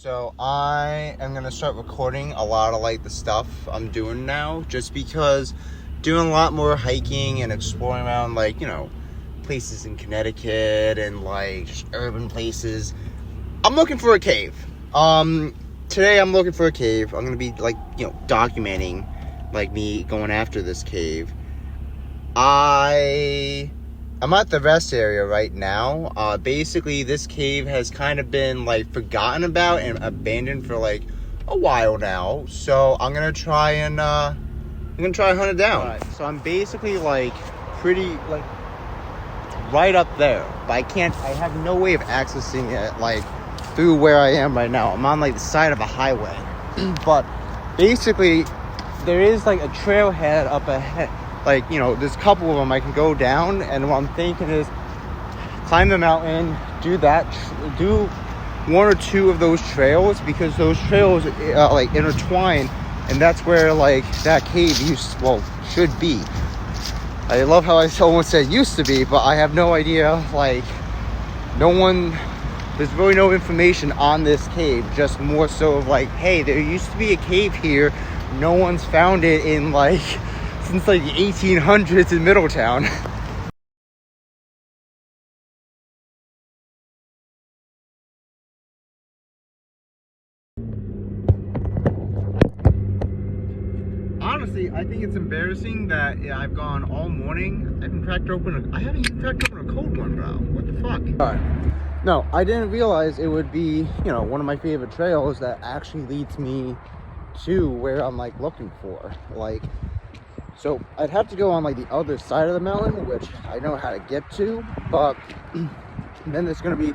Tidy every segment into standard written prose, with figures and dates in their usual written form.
So I am gonna start recording a lot of like the stuff I'm doing now, just because doing a lot more hiking and exploring around like, places in Connecticut and like just urban places. I'm looking for a cave. Today I'm looking for a cave. I'm gonna be like, documenting like me going after this cave. I'm at the rest area right now. Basically, this cave has kind of been like forgotten about and abandoned for like a while now. So I'm gonna try and hunt it down. Alright, so I'm basically like pretty like right up there, but I have no way of accessing it like through where I am right now. I'm on like the side of a highway, but basically there is like a trailhead up ahead. Like, there's a couple of them I can go down, and what I'm thinking is climb the mountain, do one or two of those trails, because those trails like intertwine, and that's where like that cave should be. I love how I almost said used to be, but I have no idea. Like, there's really no information on this cave, just more so of like, hey, there used to be a cave here. No one's found it in like since like the 1800s in Middletown. Honestly, I think it's embarrassing that I've gone all morning. I haven't even cracked open a cold one, bro. What the fuck? Alright. No, I didn't realize it would be, one of my favorite trails that actually leads me to where I'm like looking for. Like, so I'd have to go on like the other side of the mountain, which I know how to get to, but then there's going to be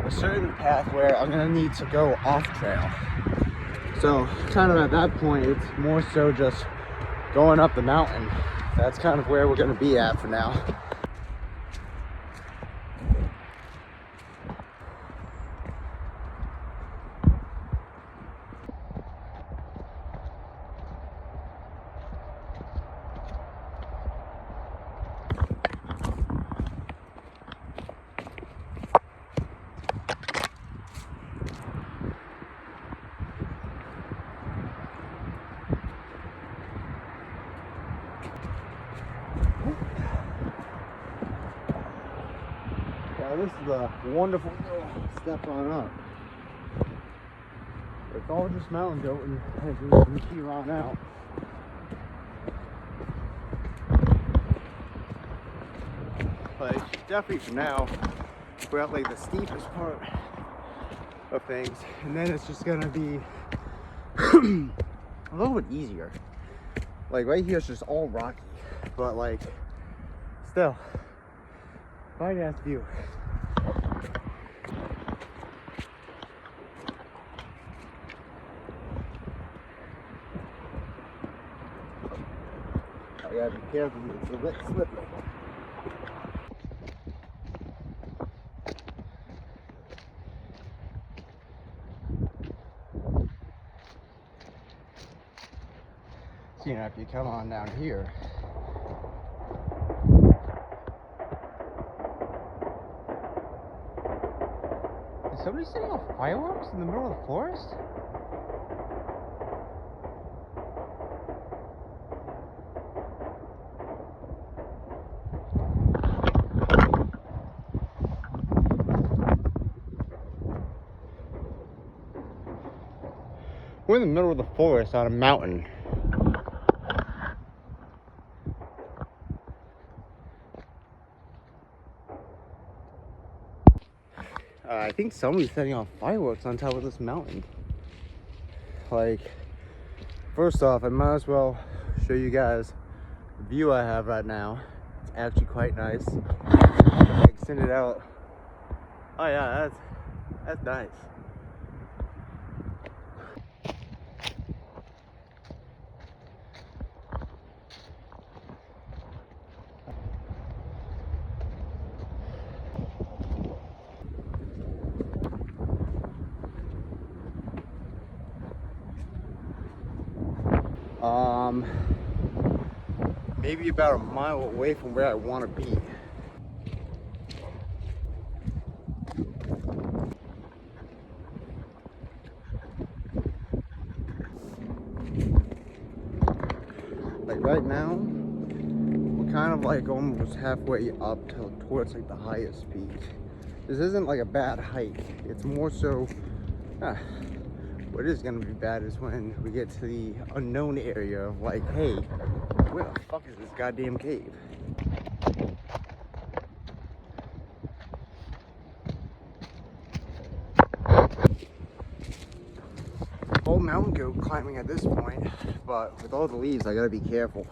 a certain path where I'm going to need to go off trail. So kind of at that point, it's more so just going up the mountain. That's kind of where we're going to be at for now. Yeah, this is a wonderful step on up. It's all just mountain goat and from here on out. Like, definitely for now, we're at like the steepest part of things, and then it's just gonna be a little bit easier. Like right here, it's just all rocky, but like still, fine ass view. I gotta be careful, it's a bit slippery. So, if you come on down here, is somebody setting off fireworks in the middle of the forest? We're in the middle of the forest on a mountain. I think somebody's setting off fireworks on top of this mountain. Like, first off, I might as well show you guys the view I have right now. It's actually quite nice. I extend it out. Oh yeah, that's nice. Maybe about a mile away from where I want to be. Like right now, we're kind of like almost halfway up towards like the highest peak. This isn't like a bad hike. It's more so, what is gonna be bad is when we get to the unknown area of like, hey, where the fuck is this goddamn cave? All mountain goat climbing at this point, but with all the leaves, I gotta be careful.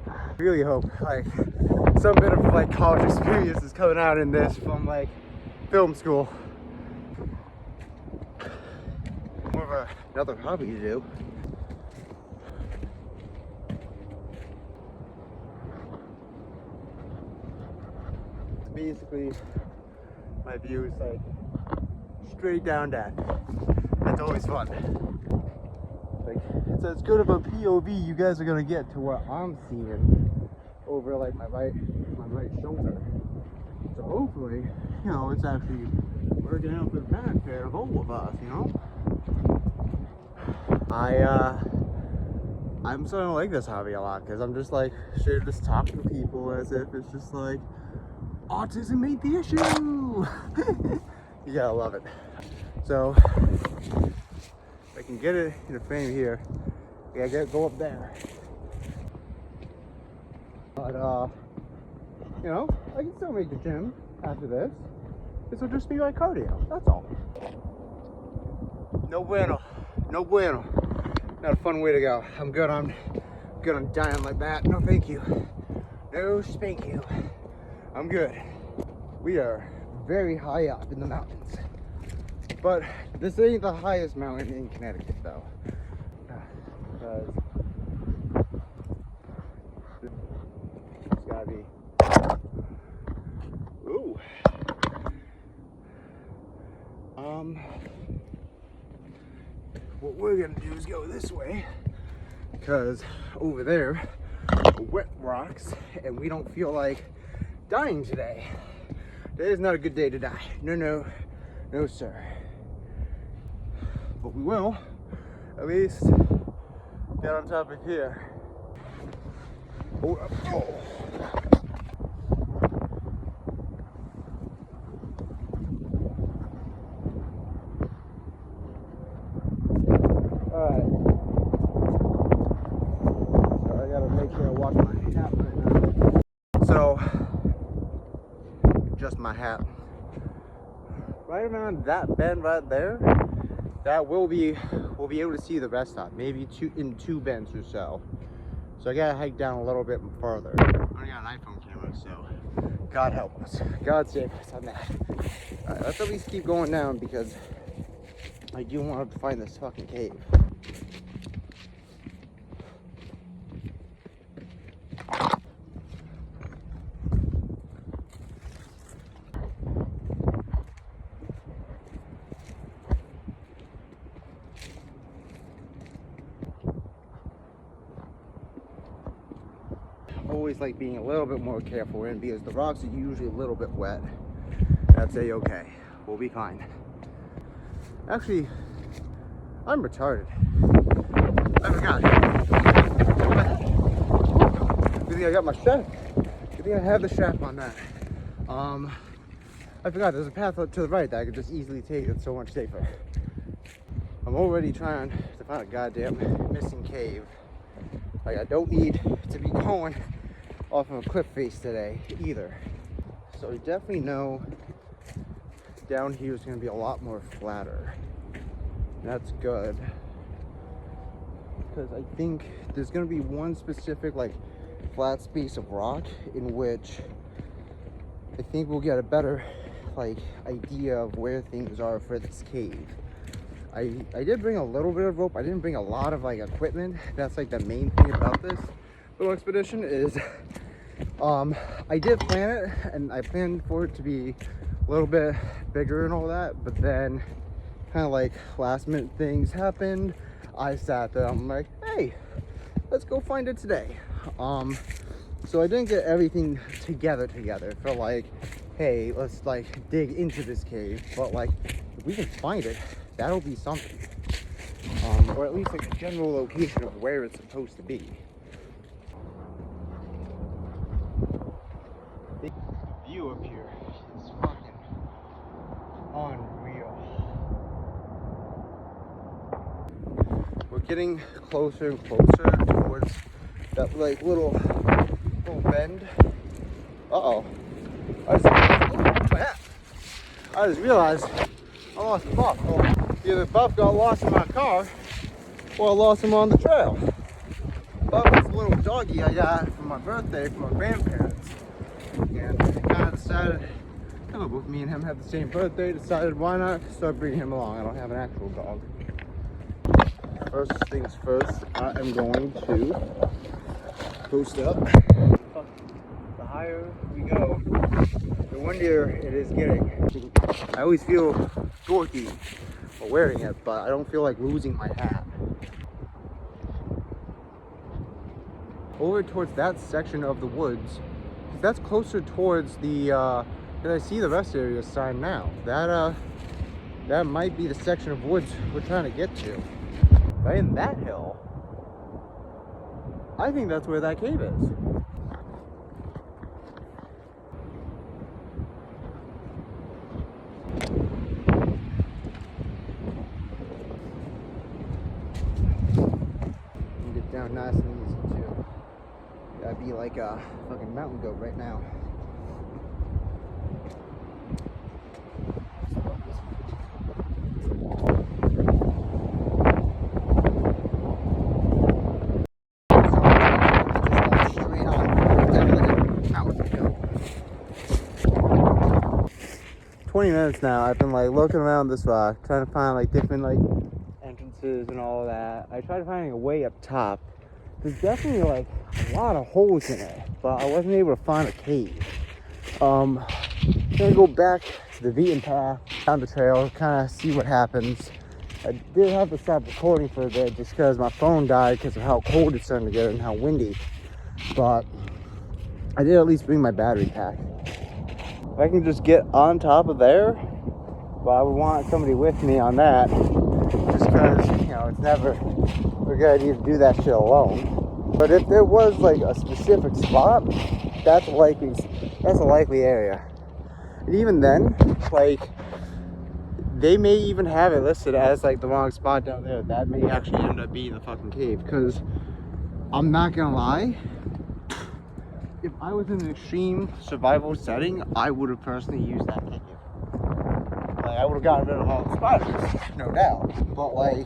I really hope like some bit of like college experience is coming out in this from like film school. More of another hobby to do. Basically, my view is like straight down that. That's always fun. Like it's as good of a POV you guys are gonna get to what I'm seeing over like my right shoulder. So hopefully, you know, it's actually working out for the benefit of all of us, you know? I'm starting to like this hobby a lot because I'm just like straight just talking to people as if it's just like autism ain't the issue. You gotta love it. So if I can get it in a frame here, I gotta go up there. But you know, I can still make the gym after this. This will just be my cardio, that's all. No bueno, no bueno. Not a fun way to go. I'm good on dying like that. No thank you. No spank you. I'm good. We are very high up in the mountains. But this ain't the highest mountain in Connecticut though. It's gotta be. Ooh. What we're gonna do is go this way because over there are wet rocks and we don't feel like dying today. Today is not a good day to die. No, no, no, sir. But we will at least get on top of here. Oh, oh. Alright. So I gotta make sure I watch my hat right now. So, just my hat. Right around that bend right there, that we'll be able to see the rest stop, maybe in two bends or so. So I gotta hike down a little bit further. I only got an iPhone camera, so God help us. God save us on that. Alright, let's at least keep going down because I do want to find this fucking cave. Always like being a little bit more careful in because the rocks are usually a little bit wet. That's a-okay. We'll be fine. Actually, I'm retarded. I forgot. Good thing I got my strap. Good thing I have the strap on that. I forgot there's a path to the right that I could just easily take. It's so much safer. I'm already trying to find a goddamn missing cave. Like I don't need to be going off of a cliff face today either. So I definitely know down here is going to be a lot more flatter. That's good. Because I think there's going to be one specific like flat space of rock in which I think we'll get a better like idea of where things are for this cave. I did bring a little bit of rope. I didn't bring a lot of like equipment. That's like the main thing about this little expedition is I did plan it and I planned for it to be a little bit bigger and all that, but then kind of like last minute things happened. I sat there, I'm like, hey, let's go find it today. So I didn't get everything together for like, hey, let's like dig into this cave, but like if we can find it, that'll be something. Or at least like a general location of where it's supposed to be. The view up here is fucking unreal. We're getting closer and closer towards that like little bend. Uh-oh. I just realized I lost the buff. Well, either Buff got lost in my car or I lost him on the trail. Buff is a little doggy I got for my birthday from my grandparents. And I kind of decided, both me and him have the same birthday, decided why not start bringing him along. I don't have an actual dog. First things first, I am going to post up. The higher we go, the windier it is getting. I always feel dorky while wearing it, but I don't feel like losing my hat. Over towards that section of the woods, that's closer towards the, did I see the rest area sign now? That might be the section of woods we're trying to get to. Right in that hill, I think that's where that cave is. Get down nice and easy too. Gotta be like a fucking mountain goat right now. 20 minutes now, I've been like looking around this rock, trying to find like different like entrances and all of that. I tried finding a way up top. There's definitely like a lot of holes in it, but I wasn't able to find a cave. I'm gonna go back to the beaten path, down the trail, kind of see what happens. I did have to stop recording for a bit just because my phone died because of how cold it's starting to get and how windy. But I did at least bring my battery pack. If I can just get on top of there, but I would want somebody with me on that, just because, it's never a good idea to do that shit alone. But if there was like a specific spot, that's a likely area. And even then, like, they may even have it listed as like the wrong spot down there. That may actually end up being the fucking cave, because I'm not gonna lie, if I was in an extreme survival setting, I would have personally used that cave. Like, I would have gotten rid of all the spiders, no doubt. But like,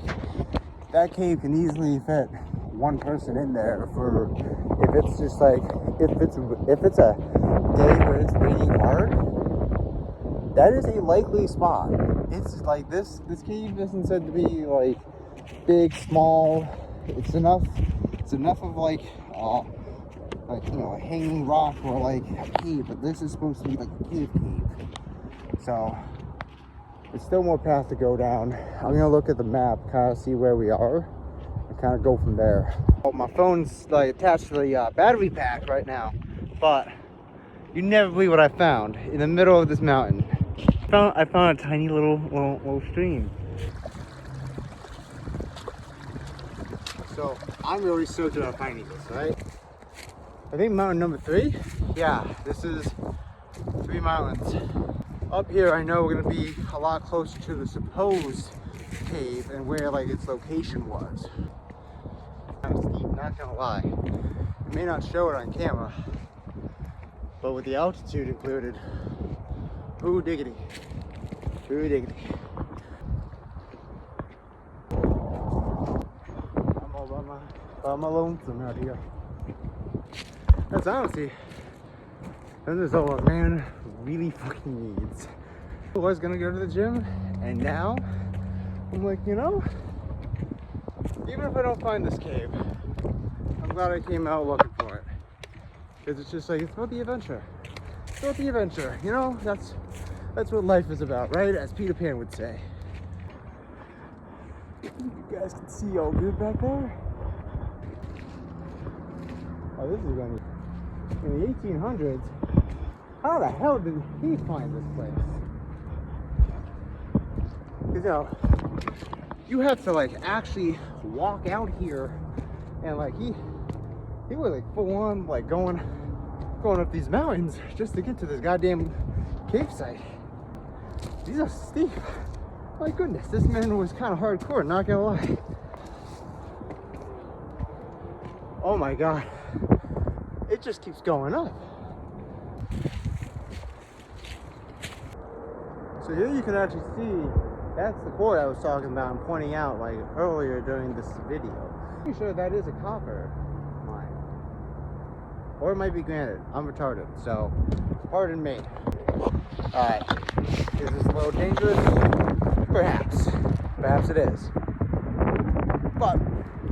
that cave can easily fit one person in there for, if it's just like, if it's a day where it's raining hard, that is a likely spot. It's like this cave isn't said to be like big, small. It's enough of like a hanging rock or like a cave, but this is supposed to be like a cave. So it's still more path to go down. I'm gonna look at the map, kind of see where we are, and kind of go from there. Oh, my phone's like attached to the battery pack right now, but you never believe what I found in the middle of this mountain. I found a tiny little stream. So I'm really stoked about finding this, right? I think mountain number 3. Yeah, this is 3 mountains. Up here, I know we're gonna be a lot closer to the supposed cave and where like its location was. Kind of steep, not gonna lie. It may not show it on camera, but with the altitude included, ooh diggity, ooh diggity. I'm all by my lonesome out here. That's honestly, this is all a man really fucking needs. I was gonna go to the gym, and now I'm like, even if I don't find this cave, I'm glad I came out looking for it. Because it's just like, it's about the adventure. It's about the adventure, that's what life is about, right? As Peter Pan would say. You guys can see all good back there. Oh, this is going to, in the 1800s, How the hell did he find this place? Because, you know, you have to like actually walk out here, and like he was like full on like going up these mountains just to get to this goddamn cave site. These are steep. My goodness, this man was kind of hardcore, not gonna lie. Oh my god, it just keeps going up. So here you can actually see, that's the core I was talking about and pointing out like earlier during this video. I'm pretty sure that is a copper mine. Or it might be granite. I'm retarded, so pardon me. Alright, is this a little dangerous? Perhaps. Perhaps it is. But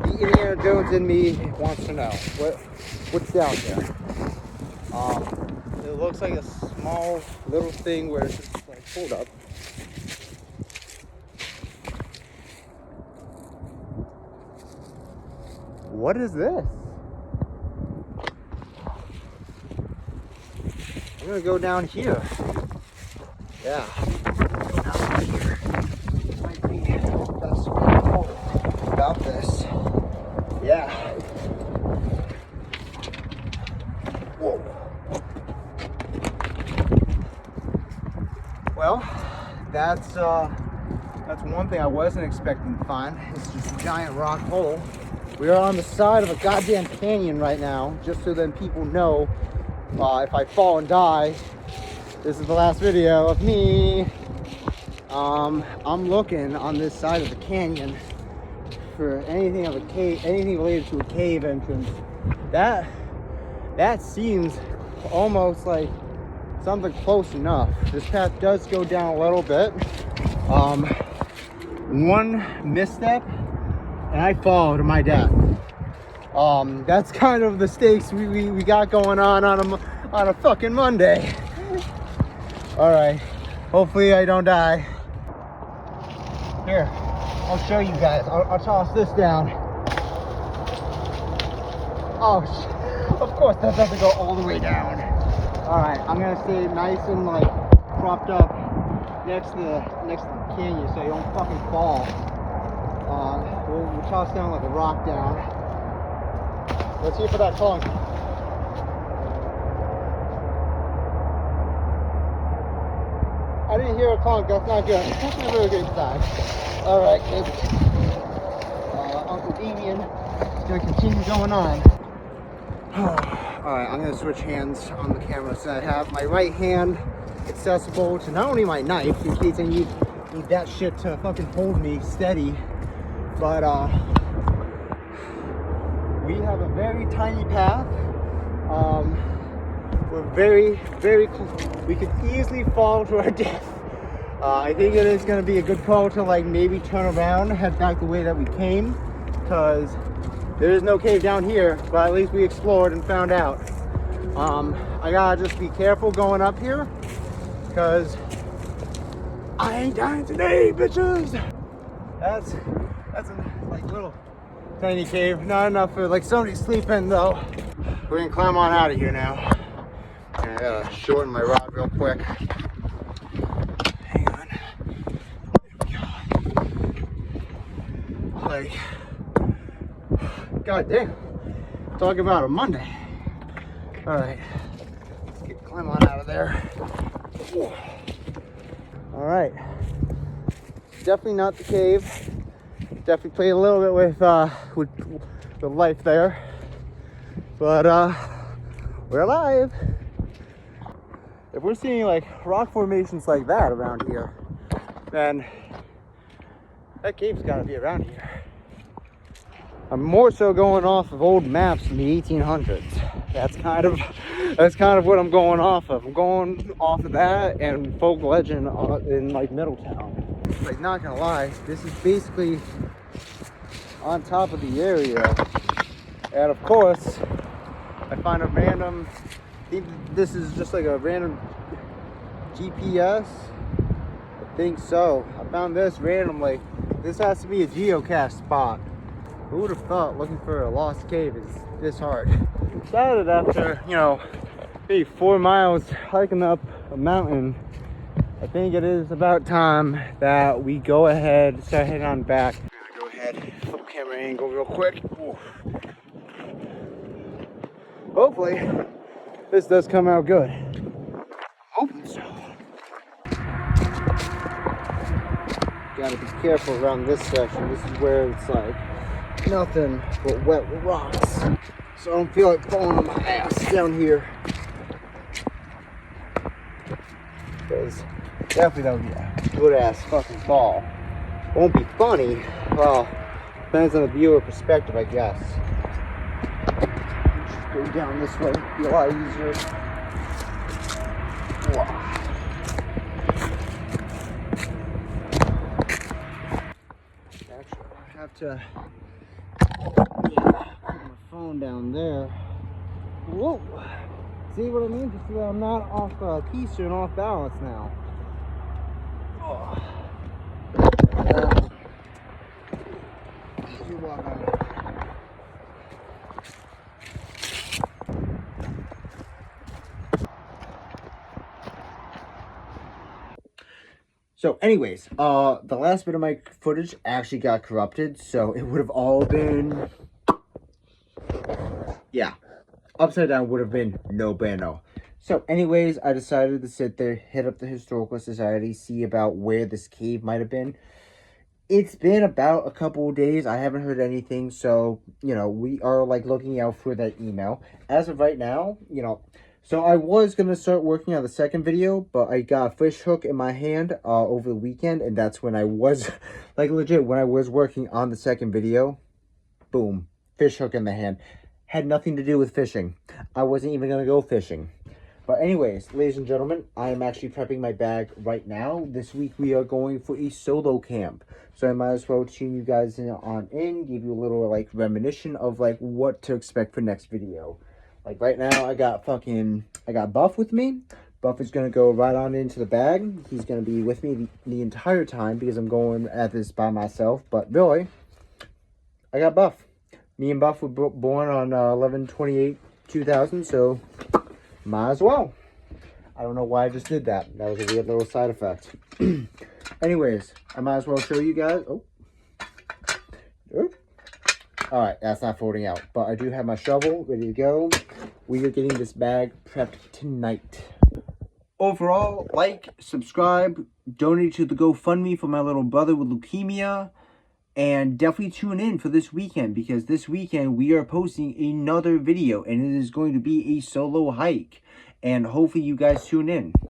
the Indiana Jones in me wants to know what's down there. It looks like a small little thing where it's just like, hold up. What is this? I'm gonna go down here. Yeah. Down here. Might be the best way about this. Yeah. Whoa. Well, that's one thing I wasn't expecting to find. It's just a giant rock hole. We are on the side of a goddamn canyon right now, just so then people know if I fall and die, this is the last video of me. I'm looking on this side of the canyon for anything of a cave, anything related to a cave entrance. That seems almost like something close enough. This path does go down a little bit. One misstep and I fall to my death. That's kind of the stakes we got going on a fucking Monday. All right, hopefully I don't die. Here, I'll show you guys. I'll toss this down. Oh, of course that doesn't go all the way down. All right, I'm gonna stay nice and like propped up next to the canyon so you don't fucking fall. We'll toss down like a rock down. Let's see for that clunk. I didn't hear a clunk. That's not good. That's not a really good sign. All right, kids. Uncle Damien is gonna continue going on. All right, I'm gonna switch hands on the camera so I have my right hand accessible to not only my knife in case I need that shit to fucking hold me steady, but we have a very tiny path. We're very, very close. We could easily fall to our death. I think it is going to be a good call to like maybe turn around, head back the way that we came, because there is no cave down here, but at least we explored and found out. I gotta just be careful going up here, because I ain't dying today, bitches. That's a like little tiny cave, not enough for like somebody sleeping though. We're gonna climb on out of here now. I gotta shorten my rod real quick. Hang on. There we go. Like, god damn. Talk about a Monday. All right, let's climb on out of there. All right, definitely not the cave. Definitely played a little bit with the life there, but we're alive. If we're seeing like rock formations like that around here, then that cave's got to be around here. I'm more so going off of old maps from the 1800s. That's kind of what I'm going off of. I'm going off of that and folk legend in like Middletown. Like, not gonna lie, this is basically on top of the area, and of course I find a random, I think this is just like a random GPS, I think so. I found this randomly. This has to be a geocache spot. Who would have thought looking for a lost cave is this hard? Started after, you know, Hey, 4 miles hiking up a mountain. I think it is about time that we go ahead, start heading on back. I'm gonna go ahead, flip camera angle real quick. Ooh. Hopefully, this does come out good. Hoping so. Gotta be careful around this section. This is where it's like nothing but wet rocks. So I don't feel like falling on my ass down here. Because definitely that would be a good ass fucking fall. Won't be funny. Well, depends on the viewer perspective, I guess. Just go down this way, be a lot easier. Wow. Actually, I have to put my phone down there. Whoa! See what I mean? Just so that I'm not off piste and off balance now. Oh. Easy walk on it. So anyways, the last bit of my footage actually got corrupted, so it would have all been, yeah, upside down would have been no bueno. So anyways, I decided to sit there, hit up the Historical Society, see about where this cave might have been. It's been about a couple of days. I haven't heard anything, so, you know, we are, like, looking out for that email. As of right now, you know, so I was going to start working on the second video, but I got a fish hook in my hand over the weekend, and that's when I was, like, legit, when I was working on the second video, boom, fish hook in the hand. Had nothing to do with fishing. I wasn't even going to go fishing. But anyways, ladies and gentlemen, I am actually prepping my bag right now. This week we are going for a solo camp. So I might as well tune you guys in, give you a little, like, reminiscence of, like, what to expect for next video. Like, right now, I got Buff with me. Buff is going to go right on into the bag. He's going to be with me the entire time because I'm going at this by myself. But really, I got Buff. Me and Buff were born on 11/28/2000, so might as well. I don't know why I just did that. That was a weird little side effect. Anyways, I might as well show you guys. Oh. Alright, that's not folding out. But I do have my shovel ready to go. We are getting this bag prepped tonight. Overall, like, subscribe, donate to the GoFundMe for my little brother with leukemia. And definitely tune in for this weekend, because this weekend we are posting another video. And it is going to be a solo hike. And hopefully you guys tune in.